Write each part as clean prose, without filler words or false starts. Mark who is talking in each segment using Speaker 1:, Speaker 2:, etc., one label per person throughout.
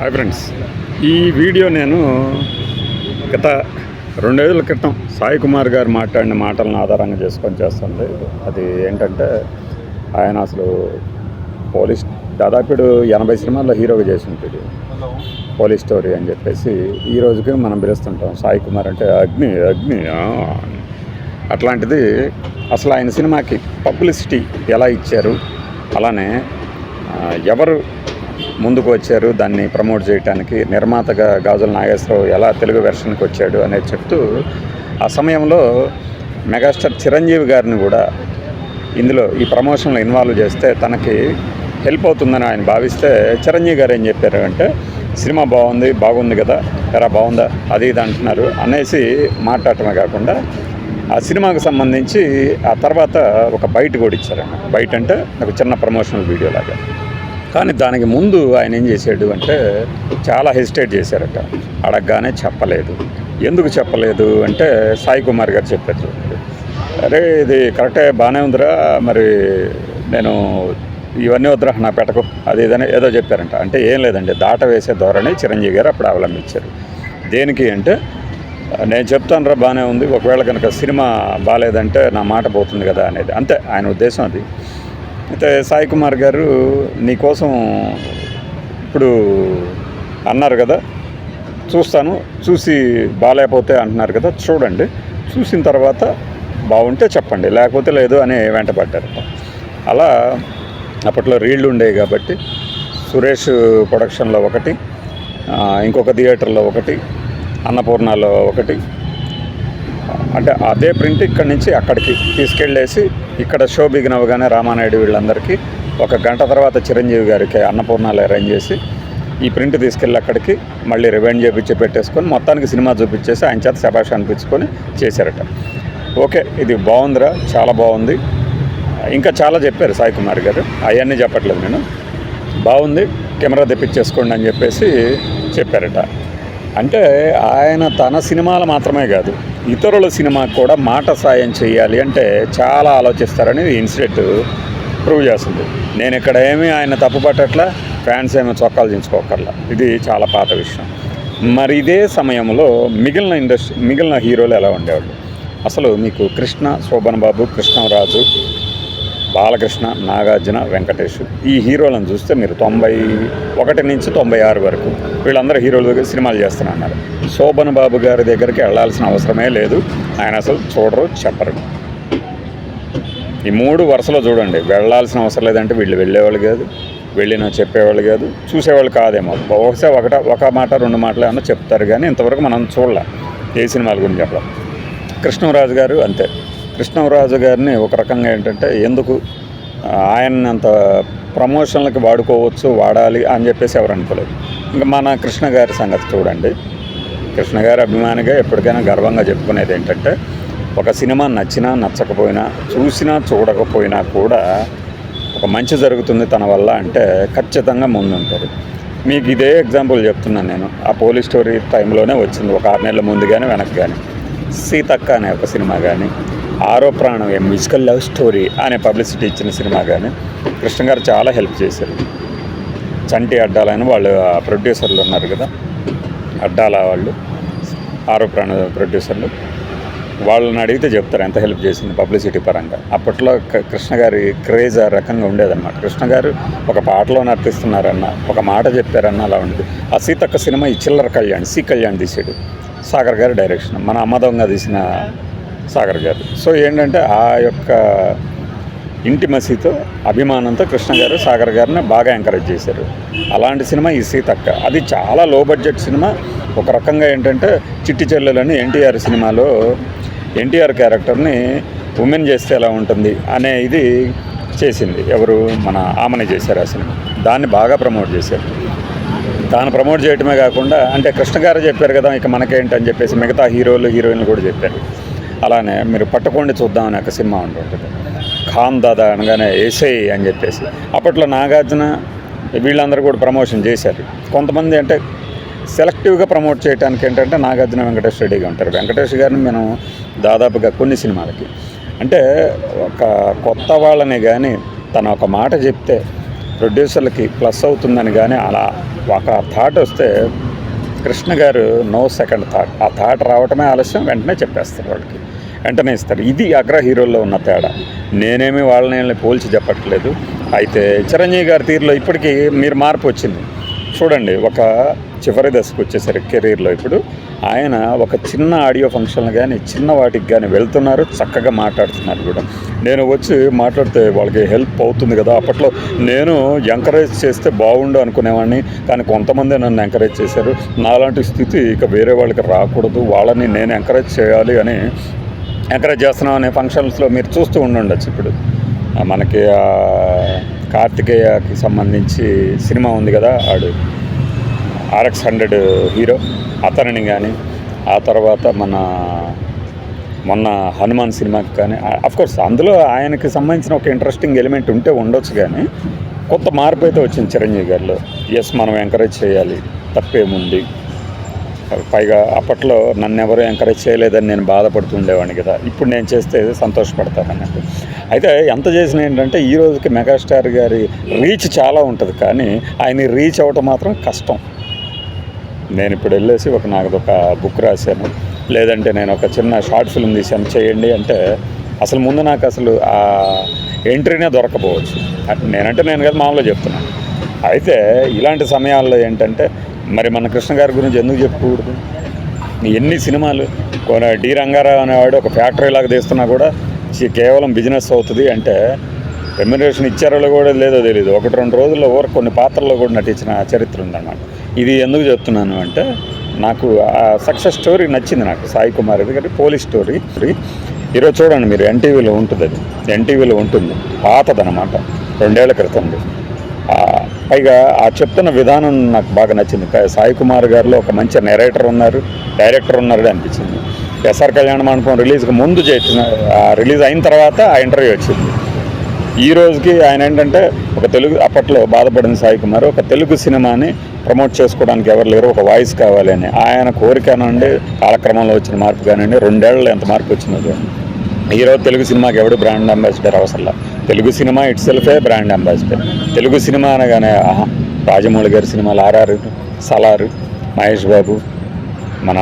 Speaker 1: Hi friends, ఈ video నేను గత 2 రోజుల క్రితం సాయి కుమార్ గారు మాట్లాడిన మాటలను ఆధారంగా చేసుకొని చేస్తుంది. అది ఏంటంటే ఆయన అసలు దాదాపు 80 సినిమాల్లో హీరోగా చేసి ఉంటుంది. పోలీస్ స్టోరీ అని చెప్పేసి ఈ రోజుకి మనం పిలుస్తుంటాం. సాయి కుమార్ అంటే అగ్ని అగ్ని అట్లాంటిది. అసలు ఆయన సినిమాకి పబ్లిసిటీ ఎలా ఇచ్చారు, అలానే ఎవరు ముందుకు వచ్చారు దాన్ని ప్రమోట్ చేయడానికి, నిర్మాతగా గాజుల నాగేశ్వరరావు ఎలా తెలుగు వెర్షన్కి వచ్చాడు అనేది చెప్తూ, ఆ సమయంలో మెగాస్టార్ చిరంజీవి గారిని కూడా ఇందులో ఈ ప్రమోషన్లో ఇన్వాల్వ్ చేస్తే తనకి హెల్ప్ అవుతుందని ఆయన భావిస్తే, చిరంజీవి గారు ఏం చెప్పారు అంటే, సినిమా బాగుంది కదా, ఎరా బాగుందా అది ఇది అంటున్నారు అనేసి మాట్లాడటమే కాకుండా ఆ సినిమాకు సంబంధించి ఆ తర్వాత ఒక బయట కూడా ఇచ్చారన్న. బయట అంటే ఒక చిన్న ప్రమోషనల్ వీడియో లాగా. కానీ దానికి ముందు ఆయన ఏం చేశాడు అంటే చాలా హెసిటేట్ చేశారట. అడగగానే చెప్పలేదు. ఎందుకు చెప్పలేదు అంటే సాయి కుమార్ గారు చెప్పారు, అరే ఇది కరెక్టే బాగానే ఉందిరా, మరి నేను ఇవన్నీ వద్దురా నా పెట్టకు అది ఇదని ఏదో చెప్పారంట. అంటే ఏం లేదండి, దాట వేసే ధోరణి చిరంజీవి గారు అప్పుడు అవలంబించారు. దేనికి అంటే, నేను చెప్తాను రా బాగానే ఉంది, ఒకవేళ కనుక సినిమా బాగాలేదంటే నా మాట పోతుంది కదా అనేది, అంతే ఆయన ఉద్దేశం అది. అయితే సాయి కుమార్ గారు నీకోసం ఇప్పుడు అన్నారు కదా, చూస్తాను, చూసి బాగాలేకపోతే అంటున్నారు కదా, చూడండి, చూసిన తర్వాత బాగుంటే చెప్పండి, లేకపోతే లేదు అని వెంటపడ్డారు. అలా అప్పట్లో రీళ్లు ఉండేవి కాబట్టి సురేష్ ప్రొడక్షన్లో ఒకటి, ఇంకొక థియేటర్లో ఒకటి, అన్నపూర్ణలో ఒకటి, అంటే అదే ప్రింట్ ఇక్కడి నుంచి అక్కడికి తీసుకెళ్ళేసి ఇక్కడ షో బిగిన్ అవ్వగానే రామానాయుడు వీళ్ళందరికీ 1 గంట తర్వాత చిరంజీవి గారికి అన్నపూర్ణాలు అరేంజ్ చేసి ఈ ప్రింట్ తీసుకెళ్ళి అక్కడికి మళ్ళీ రివైండ్ చేపించి పెట్టేసుకొని మొత్తానికి సినిమా చూపించేసి ఆయన చేత శభాష్ అనిపించుకొని చేశారట. ఓకే, ఇది బాగుందిరా, చాలా బాగుంది, ఇంకా చాలా చెప్పారు సాయి కుమార్ గారు, అవన్నీ చెప్పట్లేదు నేను, బాగుంది కెమెరా తెప్పించేసుకోండి అని చెప్పేసి చెప్పారట. అంటే ఆయన తన సినిమాలు మాత్రమే కాదు, ఇతరుల సినిమాకు కూడా మాట సాయం చేయాలి అంటే చాలా ఆలోచిస్తారని ఇన్సిడెంట్ ప్రూవ్ చేస్తుంది. నేను ఇక్కడ ఏమీ ఆయన తప్పు పట్టట్లా, ఫ్యాన్స్ ఏమో చొక్కాలు దించుకోకర్లా, ఇది చాలా పాత విషయం. మరి ఇదే సమయంలో మిగిలిన హీరోలు ఎలా ఉండేవాళ్ళు? అసలు మీకు కృష్ణ, శోభన్ బాబు, కృష్ణరాజు, బాలకృష్ణ, నాగార్జున, వెంకటేష్, ఈ హీరోలను చూస్తే మీరు 91 నుంచి 96 వరకు వీళ్ళందరూ హీరోలు సినిమాలు చేస్తున్నారు. శోభన్ బాబు గారి దగ్గరికి వెళ్ళాల్సిన అవసరమే లేదు, ఆయన అసలు చూడరు, చెప్పరు. ఈ 3 వరుసలో చూడండి, వెళ్ళాల్సిన అవసరం లేదంటే వీళ్ళు వెళ్ళేవాళ్ళు కాదు, వెళ్ళినా చెప్పేవాళ్ళు కాదు, చూసేవాళ్ళు కాదేమో. బహుశా ఒక మాట 2 మాటలు ఏమన్నా చెప్తారు, కానీ ఇంతవరకు మనం చూడలే ఏ సినిమాల గురించి చెప్పడం. కృష్ణరాజు గారు అంతే. కృష్ణరాజు గారిని ఒక రకంగా ఏంటంటే, ఎందుకు ఆయన్ని అంత ప్రమోషన్లకి వాడాలి అని చెప్పేసి ఎవరు అనుకోలేదు. ఇంకా మన కృష్ణ గారి సంగతి చూడండి. కృష్ణ గారి అభిమానిగా ఎప్పటికైనా గర్వంగా చెప్పుకునేది ఏంటంటే, ఒక సినిమా నచ్చినా నచ్చకపోయినా, చూసినా చూడకపోయినా కూడా ఒక మంచి జరుగుతుంది తన వల్ల అంటే ఖచ్చితంగా ముందుంటారు. మీకు ఇదే ఎగ్జాంపుల్ చెప్తున్నాను నేను. ఆ పోలీస్ స్టోరీ టైంలోనే వచ్చింది, ఒక 6 నెలల ముందు కానీ వెనక్కి కానీ. సీతక్క అనే ఒక సినిమా కానీ, ఆరో ప్రాణం ఏ మ్యూజికల్ లవ్ స్టోరీ అనే పబ్లిసిటీ ఇచ్చిన సినిమా కానీ కృష్ణ గారు చాలా హెల్ప్ చేశారు. చంటి అడ్డాలని వాళ్ళు ప్రొడ్యూసర్లు ఉన్నారు కదా, అడ్డాల వాళ్ళు, ఆరో ప్రాణ ప్రొడ్యూసర్లు, వాళ్ళని అడిగితే చెప్తారు ఎంత హెల్ప్ చేసింది పబ్లిసిటీ పరంగా. అప్పట్లో కృష్ణ గారి క్రేజ్ ఆ రకంగా ఉండేదన్నమాట. కృష్ణ గారు ఒక పాటలో నర్తిస్తున్నారన్న, ఒక మాట చెప్పారన్న అలా ఉండేది. ఆ సీతక్క సినిమా ఈ చిల్లర కళ్యాణ్, సి కళ్యాణ్ తీసాడు, సాగర్ గారి డైరెక్షన్, మన అమ్మదొంగ తీసిన సాగర్ గారు. సో ఏంటంటే ఆ యొక్క ఇంటిమసీతో, అభిమానంతో కృష్ణ గారు సాగర్ గారిని బాగా ఎంకరేజ్ చేశారు. అలాంటి సినిమా ఈ సీతక్క. అది చాలా లో బడ్జెట్ సినిమా. ఒక రకంగా ఏంటంటే చిట్టి చెల్లెలని ఎన్టీఆర్ సినిమాలో ఎన్టీఆర్ క్యారెక్టర్ని ఉమెన్ చేస్తే ఎలా ఉంటుంది అనే ఇది చేసింది ఎవరు, మన ఆమని చేశారు ఆ సినిమా. దాన్ని బాగా ప్రమోట్ చేశారు. దాన్ని ప్రమోట్ చేయటమే కాకుండా, అంటే కృష్ణ గారు చెప్పారు కదా ఇక మనకేంటని చెప్పేసి మిగతా హీరోయిన్లు కూడా చెప్పారు. అలానే మీరు పట్టుకోండి చూద్దాం అనే ఒక సినిమా ఉంటుంటుంది, ఖాన్ దాదా అనగానే ఏసై అని చెప్పేసి అప్పట్లో నాగార్జున వీళ్ళందరూ కూడా ప్రమోషన్ చేశారు. కొంతమంది అంటే సెలెక్టివ్గా ప్రమోట్ చేయడానికి ఏంటంటే నాగార్జున, వెంకటేష్ రెడ్డిగా ఉంటారు. వెంకటేష్ గారిని మనం దాదాపుగా కొన్ని సినిమాలకి, అంటే ఒక కొత్త వాళ్ళని కానీ తను ఒక మాట చెప్తే ప్రొడ్యూసర్లకి ప్లస్ అవుతుందని కానీ అలా ఒక థాట్ వస్తే కృష్ణ గారు నో సెకండ్ థాట్, ఆ థాట్ రావటమే ఆలస్యం, వెంటనే చెప్పేస్తారు వాళ్ళకి, వెంటనే ఇస్తారు. ఇది అగ్ర హీరోల్లో ఉన్న తేడా. నేనేమి వాళ్ళని పోల్చి చెప్పట్లేదు. అయితే చిరంజీవి గారి తీరులో ఇప్పటికీ మీరు మార్పు వచ్చింది చూడండి. ఒక చివరి దశకు వచ్చేసరికి కెరీర్లో ఇప్పుడు ఆయన ఒక చిన్న ఆడియో ఫంక్షన్ కానీ చిన్న వాటికి కానీ వెళ్తున్నారు, చక్కగా మాట్లాడుతున్నారు కూడా. నేను వచ్చి మాట్లాడితే వాళ్ళకి హెల్ప్ అవుతుంది కదా. అప్పట్లో నేను ఎంకరేజ్ చేస్తే బాగుండు అనుకునేవాడిని, కానీ కొంతమంది నన్ను ఎంకరేజ్ చేశారు. నాలాంటి స్థితి ఇక వేరే వాళ్ళకి రాకూడదు, వాళ్ళని నేను ఎంకరేజ్ చేయాలి అని ఎంకరేజ్ చేస్తున్నాం అనే ఫంక్షన్స్లో మీరు చూస్తూ ఉండొచ్చు. ఇప్పుడు మనకి కార్తికేయకి సంబంధించి సినిమా ఉంది కదా, ఆడు RX-100 హీరో, అతనిని కానీ ఆ తర్వాత మొన్న హనుమాన్ సినిమాకి కానీ అఫ్కోర్స్ అందులో ఆయనకి సంబంధించిన ఒక ఇంట్రెస్టింగ్ ఎలిమెంట్ ఉంటే ఉండొచ్చు, కానీ కొత్త మార్పు అయితే వచ్చింది చిరంజీవి గారిలో. ఎస్, మనం ఎంకరేజ్ చేయాలి, తప్పేముంది. పైగా అప్పట్లో నన్ను ఎవరు ఎంకరేజ్ చేయలేదని నేను బాధపడుతుండేవాడిని కదా, ఇప్పుడు నేను చేస్తే సంతోషపడతాను అన్నట్టు. అయితే ఎంత చేసిన ఏంటంటే ఈ రోజుకి మెగాస్టార్ గారి రీచ్ చాలా ఉంటుంది, కానీ ఆయన రీచ్ అవ్వటం మాత్రం కష్టం. నేను ఇప్పుడు వెళ్ళేసి నాది ఒక బుక్ రాశాను, లేదంటే నేను ఒక చిన్న షార్ట్ ఫిల్మ్ తీశాను చేయండి అంటే అసలు ముందు నాకు అసలు ఆ ఎంట్రీనే దొరకపోవచ్చు. నేనంటే నేను కదా మామూలుగా చెప్తున్నాను. అయితే ఇలాంటి సమయాల్లో ఏంటంటే మరి మన కృష్ణ గారి గురించి ఎందుకు చెప్పకూడదు? ఎన్ని సినిమాలు డి రంగారావు అనేవాడు ఒక ఫ్యాక్టరీ లాగా తీస్తున్నా కూడా కేవలం బిజినెస్ అవుతుంది అంటే రెమ్యునరేషన్ ఇచ్చారో కూడా లేదో తెలియదు. 1-2 రోజుల్లో కొన్ని పాత్రల్లో కూడా నటించిన చరిత్ర ఉందన్నమాట. ఇది ఎందుకు చెప్తున్నాను అంటే నాకు ఆ సక్సెస్ స్టోరీ నచ్చింది. నాకు సాయి కుమార్ గారి పోలీస్ స్టోరీ ఈరోజు చూడండి మీరు, ఎన్టీవీలో ఉంటుంది, అది ఎన్టీవీలో ఉంటుంది, పాతదనమాట, 2 ఏళ్ల క్రితంది. పైగా ఆ చెప్తున్న విధానం నాకు బాగా నచ్చింది. సాయి కుమార్ గారిలో ఒక మంచి నెరేటర్ ఉన్నారు, డైరెక్టర్ ఉన్నారు అనిపించింది. ఎస్ఆర్ కళ్యాణ మండపం రిలీజ్కి ముందు చేసిన, రిలీజ్ అయిన తర్వాత ఆ ఇంటర్వ్యూ వచ్చింది. ఈ రోజుకి ఆయన ఏంటంటే ఒక తెలుగు, అప్పట్లో బాధపడిన సాయి కుమార్ ఒక తెలుగు సినిమాని ప్రమోట్ చేసుకోవడానికి ఎవరు లేరు, ఒక వాయిస్ కావాలి అని ఆయన కోరిక నుండి కాలక్రమంలో వచ్చిన మార్పు కానివ్వండి, 2 ఏళ్ళలో ఎంత మార్పు వచ్చినది. ఈరోజు తెలుగు సినిమాకి ఎవడు బ్రాండ్ అంబాసిడర్ అవసరంలా, తెలుగు సినిమా ఇట్ సెల్ఫే బ్రాండ్ అంబాసిడర్. తెలుగు సినిమా అనగానే రాజమౌళి గారి సినిమాలు RR, సలారు, మహేష్ బాబు, మన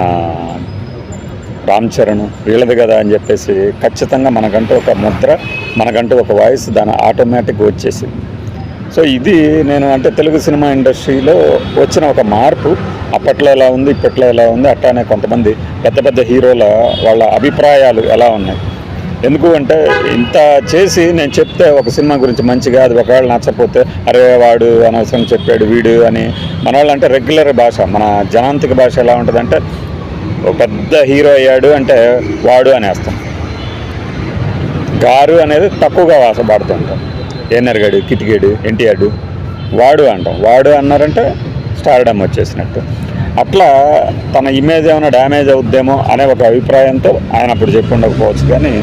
Speaker 1: రామ్ చరణ్ వీళ్ళది కదా అని చెప్పేసి ఖచ్చితంగా మనకంటూ ఒక ముద్ర, మనకంటూ ఒక వాయిస్ దాని ఆటోమేటిక్గా వచ్చేసింది. సో ఇది నేను అంటే తెలుగు సినిమా ఇండస్ట్రీలో వచ్చిన ఒక మార్పు. అప్పట్లో ఎలా ఉంది, ఇప్పట్లో ఎలా ఉంది, అట్లానే కొంతమంది పెద్ద పెద్ద హీరోల వాళ్ళ అభిప్రాయాలు ఎలా ఉన్నాయి. ఎందుకు అంటే ఇంత చేసి నేను చెప్తే ఒక సినిమా గురించి మంచిగా, అది ఒకవేళ నచ్చకపోతే అరే వాడు అనవసరం చెప్పాడు వీడు అని, మన వాళ్ళు అంటే రెగ్యులర్ భాష, మన జనాంతిక భాష ఎలా ఉంటుందంటే ఒక పెద్ద హీరో అయ్యాడు అంటే వాడు అనేస్తాం, గారు అనేది తక్కువగా వాసపడుతుంటాం. ఏనర్గాడు, కిటికేడు, ఎన్టీఆర్ వాడు అంటాం. వాడు అన్నారంటే స్టార్డమ్ వచ్చేసినట్టు. అట్లా తన ఇమేజ్ ఏమైనా డ్యామేజ్ అవుద్దేమో అనే ఒక అభిప్రాయంతో ఆయన అప్పుడు చెప్పి ఉండకపోవచ్చు, కానీ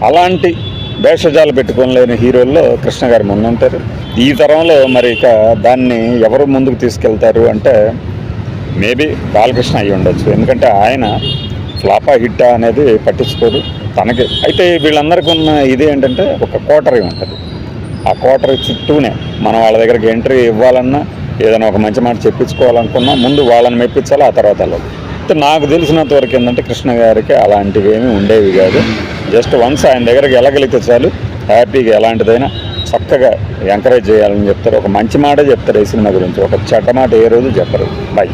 Speaker 1: అలాంటి భేషజాలు పెట్టుకోలేని హీరోల్లో కృష్ణ గారు ముందుంటారు. ఈ తరంలో మరి ఇక దాన్ని ఎవరు ముందుకు తీసుకెళ్తారు అంటే మేబీ బాలకృష్ణ అయ్యి ఉండొచ్చు. ఎందుకంటే ఆయన ఫ్లాపా హిట్టా అనేది పట్టించుకోరు తనకి. అయితే వీళ్ళందరికీ ఉన్న ఇది ఏంటంటే ఒక కోటరీ ఉంటుంది. ఆ కోటరీ చుట్టూనే మనం వాళ్ళ దగ్గరికి ఎంట్రీ ఇవ్వాలన్నా, ఏదైనా ఒక మంచి మాట చెప్పించుకోవాలనుకున్నా ముందు వాళ్ళని మెప్పించాలి, ఆ తర్వాత వెళ్ళాలి. అయితే నాకు తెలిసినంత వరకు ఏంటంటే కృష్ణ గారికి అలాంటివి ఏమీ ఉండేవి కాదు. జస్ట్ వన్స్ ఆయన దగ్గరికి వెళ్ళగలిగితే చాలు, హ్యాపీగా ఎలాంటిదైనా చక్కగా ఎంకరేజ్ చేయాలని చెప్తారు. ఒక మంచి మాట చెప్తారు ఈ సినిమా గురించి, ఒక చెడ్డ మాట ఏ రోజు చెప్పరు. బై.